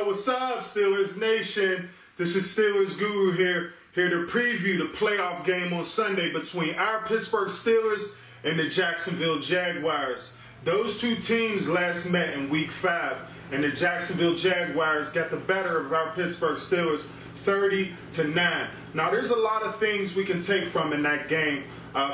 What's up, Steelers Nation? This is Steelers Guru here to preview the playoff game on Sunday between our Pittsburgh Steelers and the Jacksonville Jaguars. Those two teams last met in Week 5, and the Jacksonville Jaguars got the better of our Pittsburgh Steelers 30-9. Now, there's a lot of things we can take from in that game.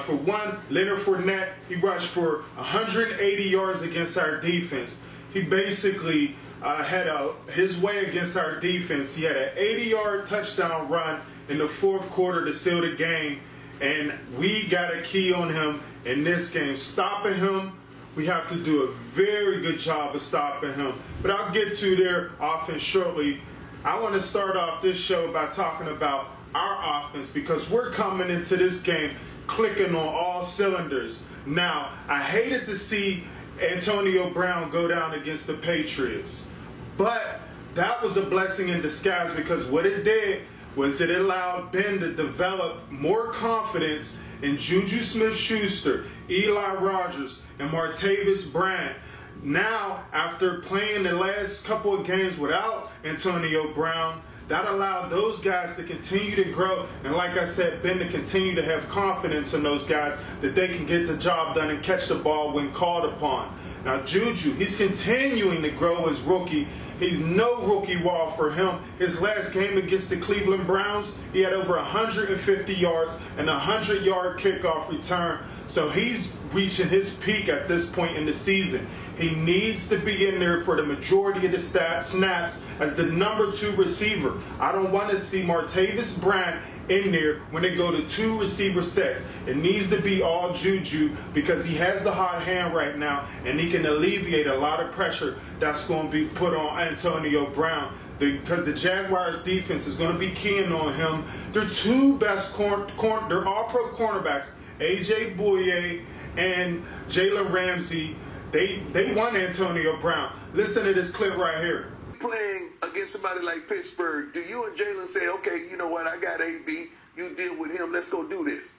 For one, Leonard Fournette, he rushed for 180 yards against our defense. He basically had his way against our defense. He had an 80-yard touchdown run in the fourth quarter to seal the game, and we got a key on him in this game. Stopping him, we have to do a very good job of stopping him. But I'll get to their offense shortly. I want to start off this show by talking about our offense because we're coming into this game clicking on all cylinders. Now, I hated to see Antonio Brown go down against the Patriots, but that was a blessing in disguise because what it did was it allowed Ben to develop more confidence in Juju Smith-Schuster, Eli Rogers, and Martavis Bryant. Now, after playing the last couple of games without Antonio Brown, that allowed those guys to continue to grow, and like I said, Ben to continue to have confidence in those guys that they can get the job done and catch the ball when called upon. Now, Juju, he's continuing to grow as rookie. He's no rookie wall for him. His last game against the Cleveland Browns, he had over 150 yards and a 100-yard kickoff return. So he's reaching his peak at this point in the season. He needs to be in there for the majority of the snaps as the number 2 receiver. I don't want to see Martavis Bryant in there when they go to 2 receiver sets. It needs to be all Juju because he has the hot hand right now and he can alleviate a lot of pressure that's going to be put on Antonio Brown. Because the Jaguars defense is going to be keying on him. Their 2 best they're all-pro cornerbacks, A.J. Bouye and Jalen Ramsey. They won Antonio Brown. Listen to this clip right here. Playing against somebody like Pittsburgh, do you and Jalen say, okay, you know what, I got AB, you deal with him, let's go do this?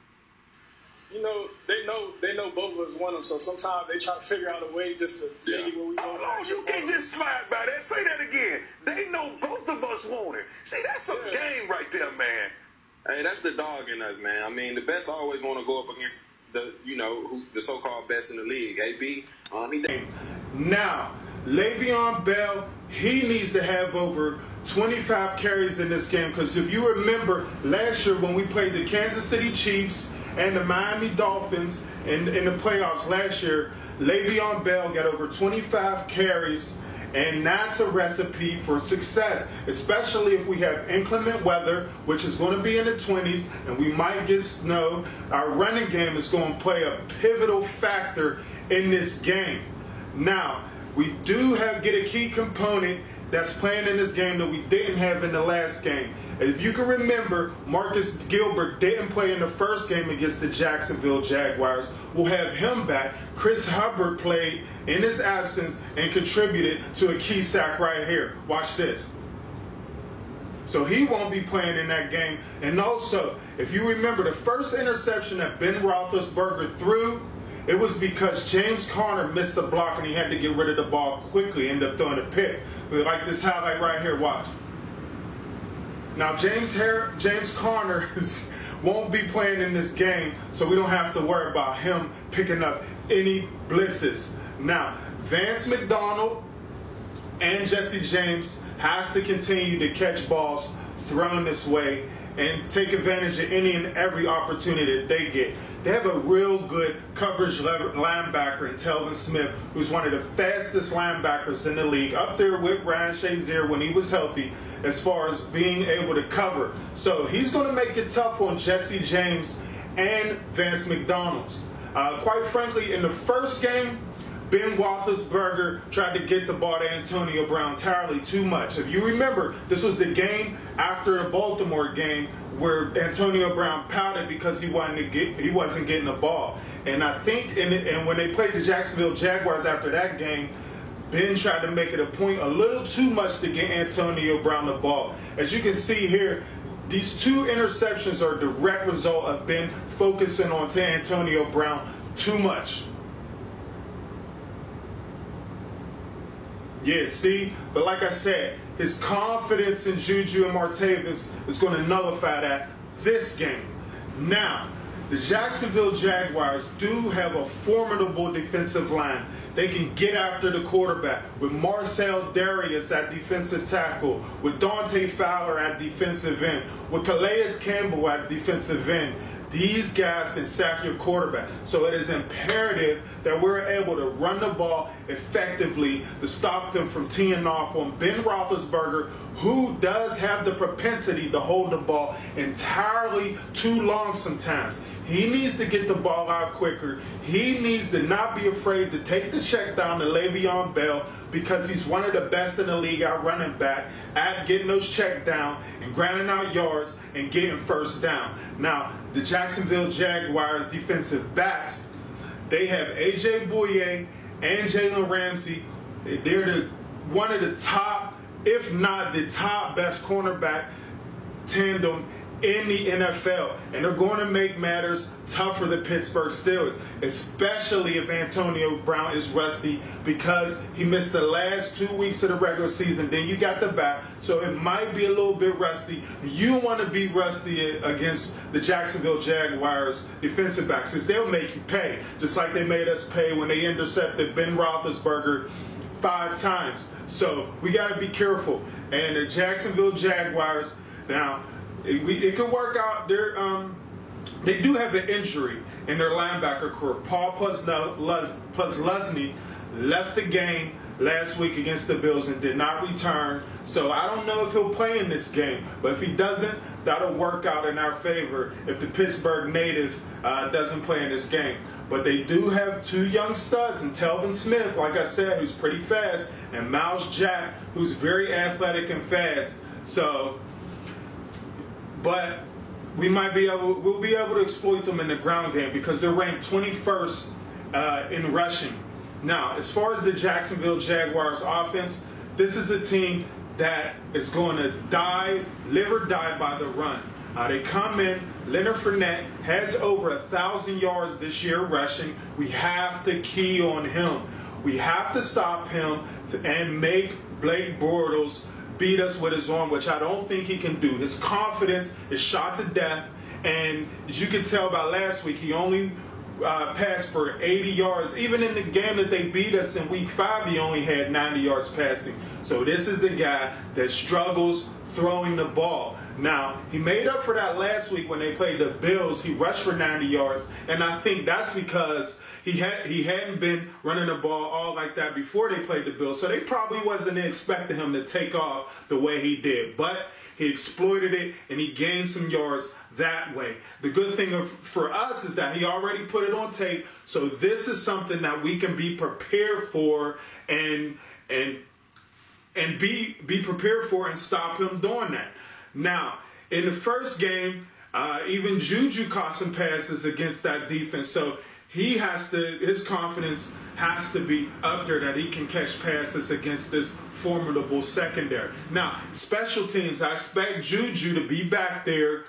You know, they know both of us want them, so sometimes they try to figure out a way just to maybe where we go. Oh, you can't just slide by that. Say that again. They know both of us want it. See, that's a game right there, man. Hey, that's the dog in us, man. I mean, the best always want to go up against the so-called best in the league. AB, Now, Le'Veon Bell, he needs to have over 25 carries in this game because if you remember last year when we played the Kansas City Chiefs and the Miami Dolphins in the playoffs last year, Le'Veon Bell got over 25 carries, and that's a recipe for success, especially if we have inclement weather, which is going to be in the 20s, and we might get snow. Our running game is going to play a pivotal factor in this game. Now, we do get a key component that's playing in this game that we didn't have in the last game. If you can remember, Marcus Gilbert didn't play in the first game against the Jacksonville Jaguars. We'll have him back. Chris Hubbard played in his absence and contributed to a key sack right here. Watch this. So he won't be playing in that game. And also, if you remember the first interception that Ben Roethlisberger threw, it was because James Conner missed the block and he had to get rid of the ball quickly, ended up throwing a pick. Like this highlight right here, watch. Now James Conner won't be playing in this game, so we don't have to worry about him picking up any blitzes. Now, Vance McDonald and Jesse James has to continue to catch balls thrown this way and take advantage of any and every opportunity that they get. They have a real good coverage linebacker in Telvin Smith, who's one of the fastest linebackers in the league, up there with Ryan Shazier when he was healthy, as far as being able to cover. So he's going to make it tough on Jesse James and Vance McDonald. Quite frankly, in the first game, Ben Roethlisberger tried to get the ball to Antonio Brown entirely too much. If you remember, this was the game after the Baltimore game where Antonio Brown pouted because he wasn't getting the ball. And I think, and when they played the Jacksonville Jaguars after that game, Ben tried to make it a point a little too much to get Antonio Brown the ball. As you can see here, these 2 interceptions are a direct result of Ben focusing on to Antonio Brown too much. Yeah, see? But like I said, his confidence in Juju and Martavis is going to nullify that this game. Now, the Jacksonville Jaguars do have a formidable defensive line. They can get after the quarterback with Marcel Darius at defensive tackle, with Dante Fowler at defensive end, with Calais Campbell at defensive end. These guys can sack your quarterback. So it is imperative that we're able to run the ball effectively to stop them from teeing off on Ben Roethlisberger, who does have the propensity to hold the ball entirely too long sometimes. He needs to get the ball out quicker. He needs to not be afraid to take the check down to Le'Veon Bell, because he's one of the best in the league at running back at getting those check down and grinding out yards and getting first down. Now, the Jacksonville Jaguars defensive backs, they have A.J. Bouye and Jalen Ramsey. They're one of the top, if not the top best cornerback tandem in the NFL, and they're going to make matters tough for the Pittsburgh Steelers, especially if Antonio Brown is rusty, because he missed the last 2 weeks of the regular season. Then you got the bye, so it might be a little bit rusty. You want to be rusty against the Jacksonville Jaguars defensive backs, because they'll make you pay, just like they made us pay when they intercepted Ben Roethlisberger 5 times. So we got to be careful. And the Jacksonville Jaguars, now, it could work out. They do have an injury in their linebacker core. Paul Posluszny left the game last week against the Bills and did not return. So I don't know if he'll play in this game. But if he doesn't, that'll work out in our favor if the Pittsburgh native doesn't play in this game. But they do have 2 young studs, and Telvin Smith, like I said, who's pretty fast, and Miles Jack, who's very athletic and fast. So, but we'll be able to exploit them in the ground game because they're ranked 21st in rushing. Now, as far as the Jacksonville Jaguars offense, this is a team that is going to live or die by the run. They come in, Leonard Fournette has over 1,000 yards this year rushing. We have to key on him. We have to stop him and make Blake Bortles beat us with his arm, which I don't think he can do. His confidence is shot to death, and as you can tell by last week, he only passed for 80 yards. Even in the game that they beat us in week 5, he only had 90 yards passing. So this is a guy that struggles throwing the ball. Now, he made up for that last week when they played the Bills. He rushed for 90 yards, and I think that's because he hadn't been running the ball all like that before they played the Bills. So they probably wasn't expecting him to take off the way he did. But he exploited it, and he gained some yards that way. The good thing for us is that he already put it on tape, so this is something that we can be prepared for and be prepared for and stop him doing that. Now, in the first game, even Juju caught some passes against that defense, so his confidence has to be up there that he can catch passes against this formidable secondary. Now, special teams, I expect Juju to be back there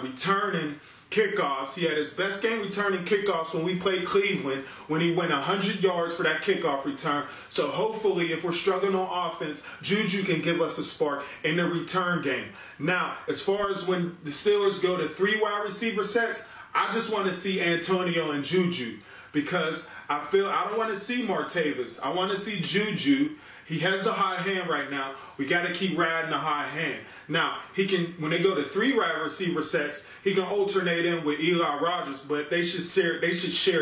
returning kickoffs. He had his best game returning kickoffs when we played Cleveland, when he went 100 yards for that kickoff return. So hopefully, if we're struggling on offense, Juju can give us a spark in the return game. Now, as far as when the Steelers go to 3 wide receiver sets, I just want to see Antonio and Juju, because I don't want to see Martavis. I want to see Juju. He has the hot hand right now. We got to keep riding the hot hand. Now, he can, when they go to 3 wide receiver sets, he can alternate in with Eli Rogers, but they should share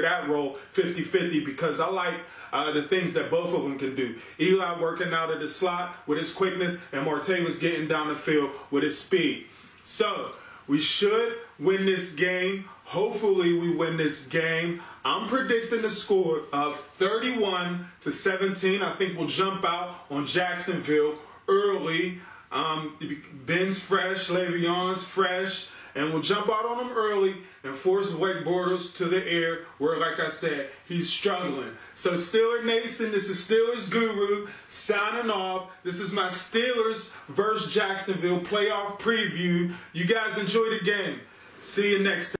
that role 50-50, because I like the things that both of them can do. Eli working out of the slot with his quickness, and Martavis getting down the field with his speed. So, we should win this game. Hopefully we win this game. I'm predicting the score of 31-17. I think we'll jump out on Jacksonville early. Ben's fresh, Le'Veon's fresh, and we'll jump out on them early and force Blake Bortles to the air where, like I said, he's struggling. So Steeler Nation, this is Steelers Guru signing off. This is my Steelers versus Jacksonville playoff preview. You guys enjoy the game. See you next time.